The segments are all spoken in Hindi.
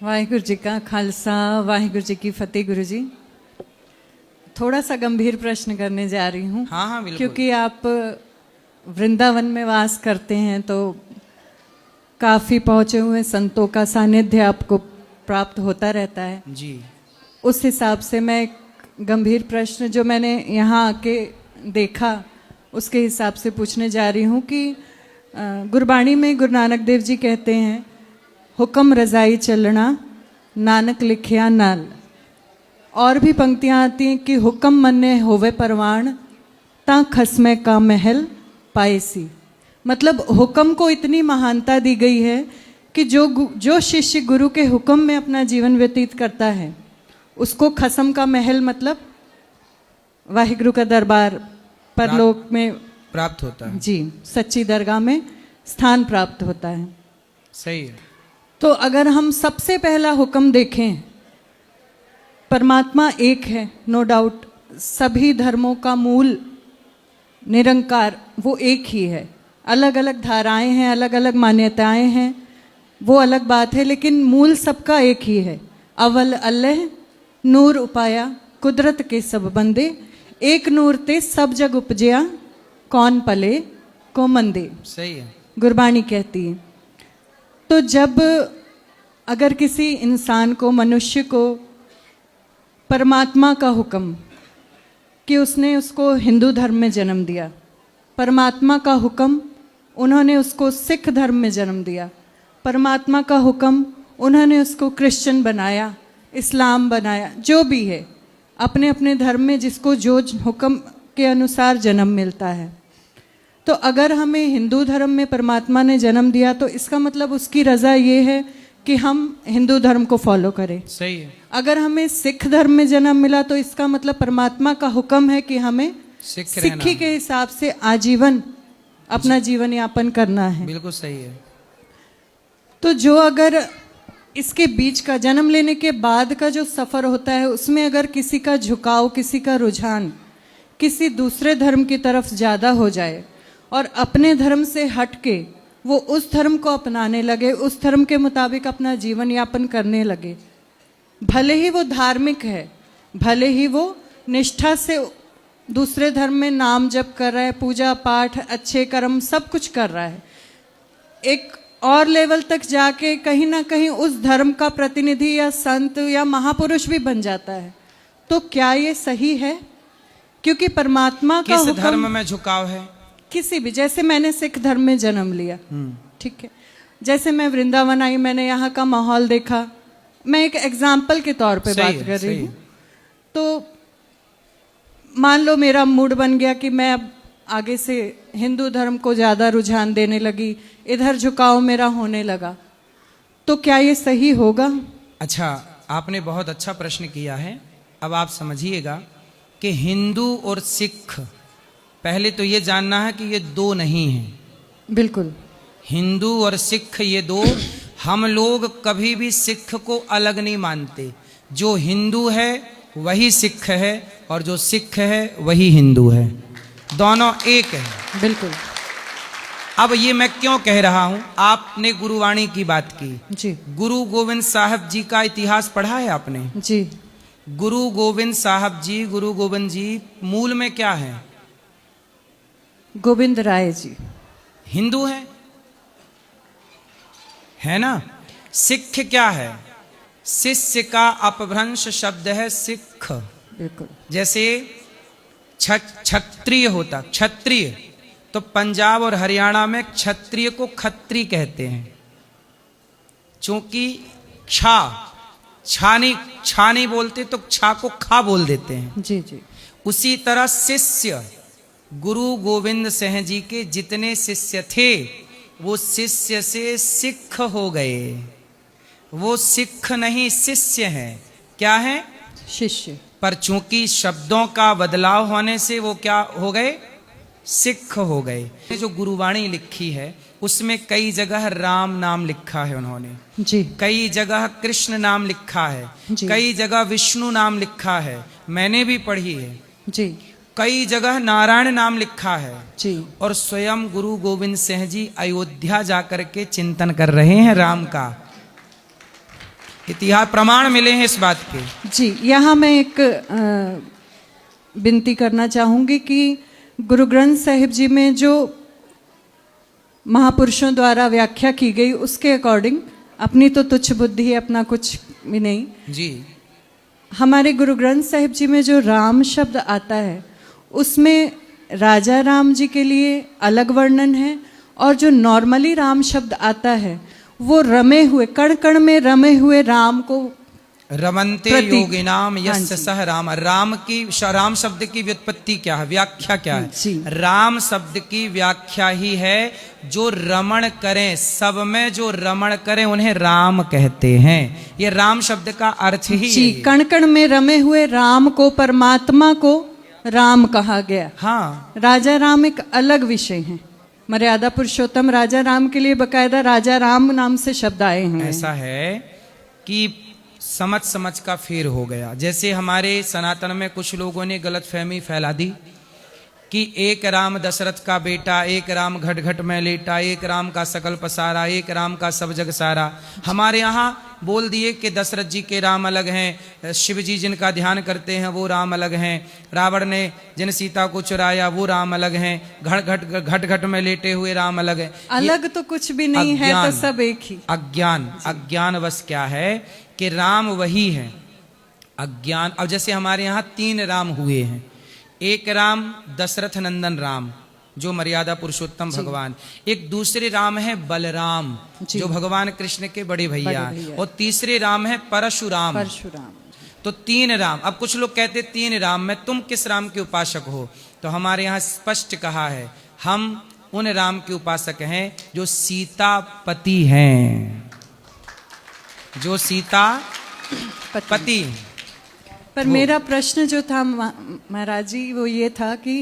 वाहिगुरु जी का खालसा, वाहिगुरु जी की फतेह। गुरु जी, थोड़ा सा गंभीर प्रश्न करने जा रही हूँ। हाँ हाँ बिल्कुल। क्योंकि आप वृंदावन में वास करते हैं तो काफ़ी पहुँचे हुए संतों का सानिध्य आपको प्राप्त होता रहता है जी। उस हिसाब से मैं एक गंभीर प्रश्न जो मैंने यहाँ आके देखा उसके हिसाब से पूछने जा रही हूँ कि गुरबाणी में गुरु नानक देव जी कहते हैं, हुक्म रजाई चलना नानक लिखिया नाल। और भी पंक्तियाँ आती हैं कि हुक्म मन्ने होवे परवान ता खसमे का महल पाएसी। मतलब हुक्म को इतनी महानता दी गई है कि जो शिष्य गुरु के हुक्म में अपना जीवन व्यतीत करता है उसको खसम का महल मतलब वाहिगुरु का दरबार परलोक में प्राप्त होता है। जी, सच्ची दरगाह में स्थान प्राप्त होता है। सही है। तो अगर हम सबसे पहला हुक्म देखें, परमात्मा एक है, नो डाउट, सभी धर्मों का मूल निरंकार वो एक ही है। अलग अलग धाराएं हैं, अलग अलग मान्यताएं हैं, वो अलग बात है, लेकिन मूल सबका एक ही है। अव्वल अल्लाह नूर उपाया कुदरत के सब बंदे, एक नूर ते सब जग उपजया कौन पले को मंदे। सही है। गुरबाणी कहती है। तो जब अगर किसी इंसान को, मनुष्य को परमात्मा का हुक्म कि उसने उसको हिंदू धर्म में जन्म दिया, परमात्मा का हुक्म उन्होंने उसको सिख धर्म में जन्म दिया, परमात्मा का हुक्म उन्होंने उसको क्रिश्चियन बनाया, इस्लाम बनाया, जो भी है अपने अपने धर्म में जिसको जो हुक्म के अनुसार जन्म मिलता है। तो अगर हमें हिंदू धर्म में परमात्मा ने जन्म दिया तो इसका मतलब उसकी रज़ा ये है कि हम हिंदू धर्म को फॉलो करें। सही है। अगर हमें सिख धर्म में जन्म मिला तो इसका मतलब परमात्मा का हुक्म है कि हमें सिक्खी के हिसाब से आजीवन अपना जीवन यापन करना है। बिल्कुल सही है। तो जो अगर इसके बीच का जन्म लेने के बाद का जो सफ़र होता है उसमें अगर किसी का झुकाव, किसी का रुझान किसी दूसरे धर्म की तरफ ज़्यादा हो जाए और अपने धर्म से हट के वो उस धर्म को अपनाने लगे, उस धर्म के मुताबिक अपना जीवन यापन करने लगे, भले ही वो धार्मिक है, भले ही वो निष्ठा से दूसरे धर्म में नाम जप कर रहा है, पूजा पाठ, अच्छे कर्म सब कुछ कर रहा है, एक और लेवल तक जाके कहीं ना कहीं उस धर्म का प्रतिनिधि या संत या महापुरुष भी बन जाता है, तो क्या ये सही है? क्योंकि परमात्मा का किस धर्म में झुकाव है? किसी भी, जैसे मैंने सिख धर्म में जन्म लिया, ठीक है, जैसे मैं वृंदावन आई, मैंने यहाँ का माहौल देखा, मैं एक एग्जाम्पल के तौर पे बात कर रही हूँ। तो मान लो मेरा मूड बन गया कि मैं अब आगे से हिंदू धर्म को ज़्यादा रुझान देने लगी, इधर झुकाव मेरा होने लगा, तो क्या ये सही होगा? अच्छा, आपने बहुत अच्छा प्रश्न किया है। अब आप समझिएगा कि हिंदू और सिख, पहले तो ये जानना है कि ये दो नहीं हैं। बिल्कुल। हिंदू और सिख ये दो, हम लोग कभी भी सिख को अलग नहीं मानते। जो हिंदू है वही सिख है और जो सिख है वही हिंदू है, दोनों एक है। बिल्कुल। अब ये मैं क्यों कह रहा हूं, आपने गुरुवाणी की बात की जी। गुरु गोविंद साहब जी का इतिहास पढ़ा है आपने? जी। गुरु गोविंद साहब जी, गुरु गोविंद जी मूल में क्या है? गोविंद राय जी हिंदू है ना? सिख क्या है? शिष्य का अपभ्रंश शब्द है सिख। बिल्कुल। जैसे क्षत्रिय होता, क्षत्रिय, तो पंजाब और हरियाणा में क्षत्रिय को खत्री कहते हैं, क्योंकि छा नहीं बोलते तो छा को खा बोल देते हैं। जी जी। उसी तरह शिष्य, गुरु गोविंद सिंह जी के जितने शिष्य थे वो शिष्य से सिख हो गए। वो सिख नहीं शिष्य हैं। क्या है? शिष्य। पर चूंकि शब्दों का बदलाव होने से वो क्या हो गए? सिख हो गए। जो गुरुवाणी लिखी है उसमें कई जगह राम नाम लिखा है उन्होंने जी, कई जगह कृष्ण नाम लिखा है, कई जगह विष्णु नाम लिखा है, मैंने भी पढ़ी है जी, कई जगह नारायण नाम लिखा है जी। और स्वयं गुरु गोविंद सिंह जी अयोध्या जाकर के चिंतन कर रहे हैं राम का। इतिहास प्रमाण मिले हैं इस बात के। जी, यहाँ मैं एक विनती करना चाहूँगी कि गुरु ग्रंथ साहिब जी में जो महापुरुषों द्वारा व्याख्या की गई उसके अकॉर्डिंग, अपनी तो तुच्छ बुद्धि है, अपना कुछ भी नहीं जी, हमारे गुरु ग्रंथ साहिब जी में जो राम शब्द आता है उसमें राजा राम जी के लिए अलग वर्णन है, और जो नॉर्मली राम शब्द आता है वो रमे हुए, कण कण में रमे हुए राम को रमन्ते प्रतीक। योगिनाम हाँ यस्य जी। सह राम। राम शब्द की व्युत्पत्ति क्या है, व्याख्या क्या है? जी। राम शब्द की व्याख्या ही है जो रमण करें, सब में जो रमण करें उन्हें राम कहते हैं। ये राम शब्द का अर्थ ही जी, है। कण कण में रमे हुए राम को, परमात्मा को राम कहा गया। हाँ, राजा राम एक अलग विषय है। मर्यादा पुरुषोत्तम राजा राम के लिए बकायदा राजा राम नाम से शब्द आए हैं। ऐसा है कि समझ समझ का फेर हो गया। जैसे हमारे सनातन में कुछ लोगों ने गलतफहमी फैला दी कि एक राम दशरथ का बेटा, एक राम घट घट में लेटा, एक राम का सकल पसारा, एक राम का सब जग सारा। हमारे यहाँ बोल दिए कि दशरथ जी के राम अलग हैं, शिव जी जिनका ध्यान करते हैं वो राम अलग हैं, रावण ने जिन सीता को चुराया वो राम अलग हैं, घट घट में लेटे हुए राम अलग हैं। अलग तो कुछ भी नहीं है, तो अज्ञान। सब एक ही। अज्ञान बस क्या है कि राम वही है, अज्ञान। अब जैसे हमारे यहाँ 3 राम हुए हैं। एक राम दशरथ नंदन राम जो मर्यादा पुरुषोत्तम भगवान, एक दूसरे राम है बलराम जी। जो भगवान कृष्ण के बड़े भैया, बड़े भैया। और तीसरे राम है परशुराम। परशुराम। तो 3 राम। अब कुछ लोग कहते 3 राम में तुम किस राम के उपासक हो? तो हमारे यहाँ स्पष्ट कहा है हम उन राम के उपासक हैं जो सीतापति हैं, जो सीता पति। पर मेरा प्रश्न जो था महाराज जी वो ये था कि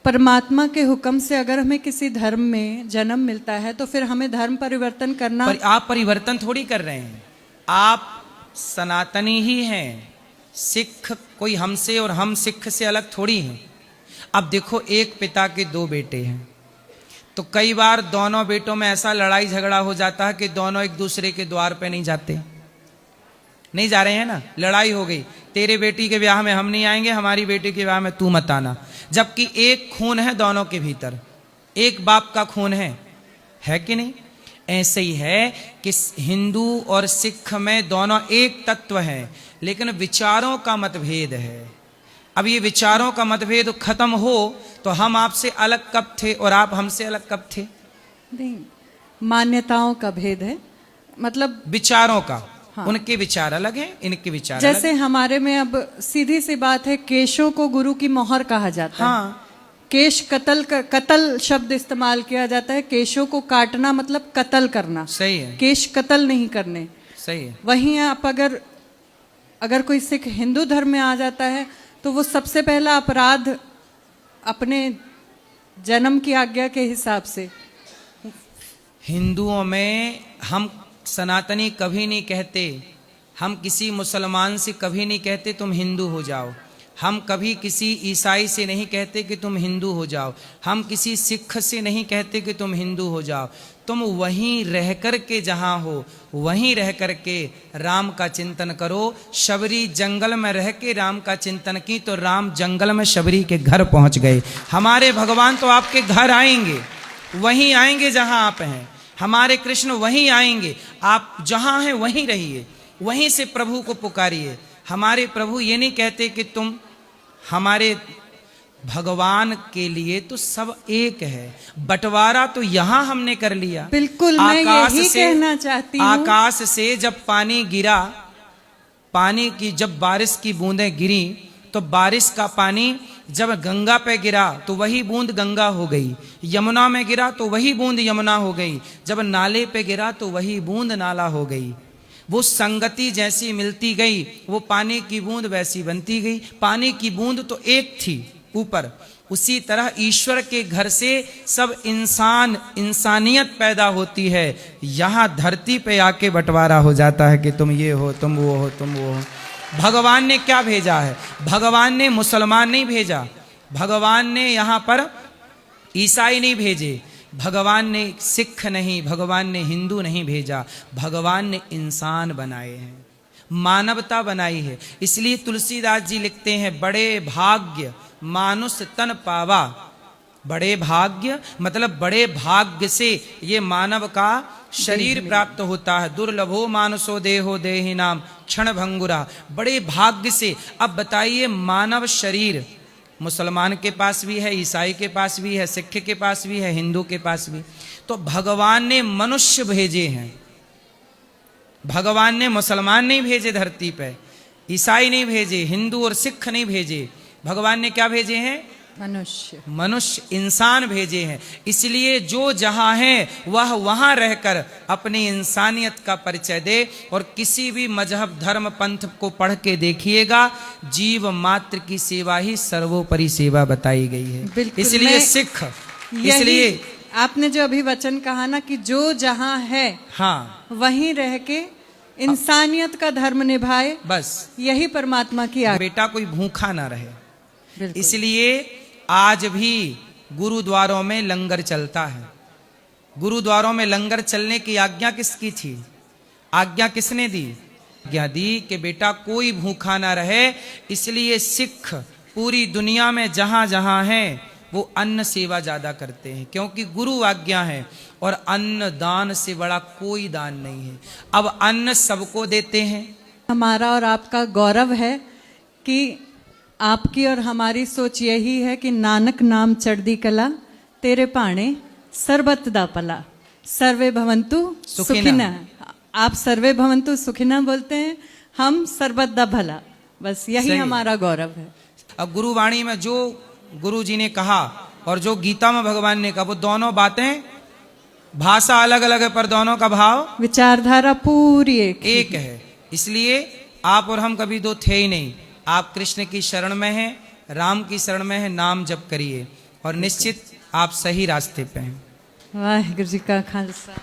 परमात्मा के हुक्म से अगर हमें किसी धर्म में जन्म मिलता है तो फिर हमें धर्म परिवर्तन करना। पर आप परिवर्तन थोड़ी कर रहे हैं, आप सनातनी ही हैं। सिख कोई हमसे और हम सिख से अलग थोड़ी हैं। अब देखो, एक पिता के 2 बेटे हैं तो कई बार दोनों बेटों में ऐसा लड़ाई झगड़ा हो जाता है कि दोनों एक दूसरे के द्वार पे नहीं जाते, नहीं जा रहे हैं ना। लड़ाई हो गई, तेरे बेटी के ब्याह में हम नहीं आएंगे, हमारी बेटी के ब्याह में तू मत आना। जबकि एक खून है दोनों के भीतर, एक बाप का खून है कि नहीं? ऐसे ही है कि हिंदू और सिख में दोनों एक तत्व हैं, लेकिन विचारों का मतभेद है। अब ये विचारों का मतभेद खत्म हो तो हम आपसे अलग कब थे और आप हमसे अलग कब थे? नहीं, मान्यताओं का भेद है, मतलब विचारों का। हाँ। उनके विचार अलग हैं, इनके विचार जैसे अलग। हमारे में अब सीधी सी बात है, केशों को गुरु की मोहर कहा जाता है। हाँ, केश कत्ल शब्द इस्तेमाल किया जाता है। केशों को काटना मतलब कत्ल करना, सही है, केश कत्ल नहीं करने। सही है। वहीं आप अगर कोई सिख हिंदू धर्म में आ जाता है तो वो सबसे पहला अपराध अपने जन्म की आज्ञा के हिसाब से। हिंदुओं में हम सनातनी कभी नहीं कहते, हम किसी मुसलमान से कभी नहीं कहते तुम हिंदू हो जाओ, हम कभी किसी ईसाई से नहीं कहते कि तुम हिंदू हो जाओ, हम किसी सिख से नहीं कहते कि तुम हिंदू हो जाओ। तुम वहीं रह कर के जहाँ हो वहीं रह कर के राम का चिंतन करो। शबरी जंगल में रह के राम का चिंतन की तो राम जंगल में शबरी के घर पहुंच गए। हमारे भगवान तो आपके घर आएंगे, वहीं आएंगे जहाँ आप हैं। हमारे कृष्ण वहीं आएंगे, आप जहाँ हैं वहीं रहिए, वहीं से प्रभु को पुकारिए। हमारे प्रभु ये नहीं कहते कि तुम, हमारे भगवान के लिए तो सब एक है। बंटवारा तो यहां हमने कर लिया। बिल्कुल, मैं यही कहना चाहती हूँ। आकाश से जब पानी गिरा, पानी की जब बारिश की बूंदें गिरी तो बारिश का पानी जब गंगा पे गिरा तो वही बूंद गंगा हो गई, यमुना में गिरा तो वही बूंद यमुना हो गई, जब नाले पे गिरा तो वही बूंद नाला हो गई। वो संगति जैसी मिलती गई, वो पानी की बूंद वैसी बनती गई। पानी की बूंद तो एक थी ऊपर, उसी तरह ईश्वर के घर से सब इंसानियत पैदा होती है। यहाँ धरती पे आके बंटवारा हो जाता है कि तुम ये हो, तुम वो हो, तुम वो हो। भगवान ने क्या भेजा है? भगवान ने मुसलमान नहीं भेजा, भगवान ने यहाँ पर ईसाई नहीं भेजे, भगवान ने सिख नहीं, भगवान ने हिंदू नहीं भेजा, भगवान ने इंसान बनाए हैं, मानवता बनाई है। इसलिए तुलसीदास जी लिखते हैं, बड़े भाग्य मानुष तन पावा। बड़े भाग्य मतलब बड़े भाग्य से ये मानव का शरीर प्राप्त होता है। दुर्लभो मानसो देहो देहि नाम क्षण भंगुरा। बड़े भाग्य से। अब बताइए, मानव शरीर मुसलमान के पास भी है, ईसाई के पास भी है, सिख के पास भी है, हिंदू के पास भी। तो भगवान ने मनुष्य भेजे हैं। भगवान ने मुसलमान नहीं भेजे धरती पे, ईसाई नहीं भेजे, हिंदू और सिख नहीं भेजे। भगवान ने क्या भेजे हैं? मनुष्य। मनुष्य, इंसान भेजे हैं। इसलिए जो जहां है वह वहां रहकर अपनी इंसानियत का परिचय दे। और किसी भी मजहब धर्म पंथ को पढ़ के देखिएगा, जीव मात्र की सेवा ही सर्वोपरि सेवा बताई गई है। इसलिए सिख, इसलिए आपने जो अभी वचन कहा ना कि जो जहां है हाँ वहीं रह के इंसानियत का धर्म निभाए, बस यही परमात्मा की आज्ञा। बेटा कोई भूखा ना रहे। बिल्कुल। इसलिए आज भी गुरुद्वारों में लंगर चलता है। गुरुद्वारों में लंगर चलने की आज्ञा किसकी थी? आज्ञा किसने दी? आज्ञा दी कि बेटा कोई भूखा ना रहे। इसलिए सिख पूरी दुनिया में जहां जहां हैं वो अन्न सेवा ज्यादा करते हैं, क्योंकि गुरु आज्ञा है। और अन्न दान से बड़ा कोई दान नहीं है। अब अन्न सबको देते हैं। हमारा और आपका गौरव है कि आपकी और हमारी सोच यही है कि नानक नाम चढ़दी कला, तेरे भाणे सरबत दा पला, सर्वे भवंतु सुखिना। आप सर्वे भवंतु सुखिना बोलते हैं, हम सरबत दा भला। बस यही हमारा गौरव है। अब गुरुवाणी में जो गुरु जी ने कहा और जो गीता में भगवान ने कहा, वो दोनों बातें, भाषा अलग अलग है पर दोनों का भाव, विचारधारा पूरी एक है। इसलिए आप और हम कभी दो थे ही नहीं। आप कृष्ण की शरण में हैं, राम की शरण में हैं, नाम जप करिए और निश्चित आप सही रास्ते पे हैं। वाहिगुरु जी का खालसा।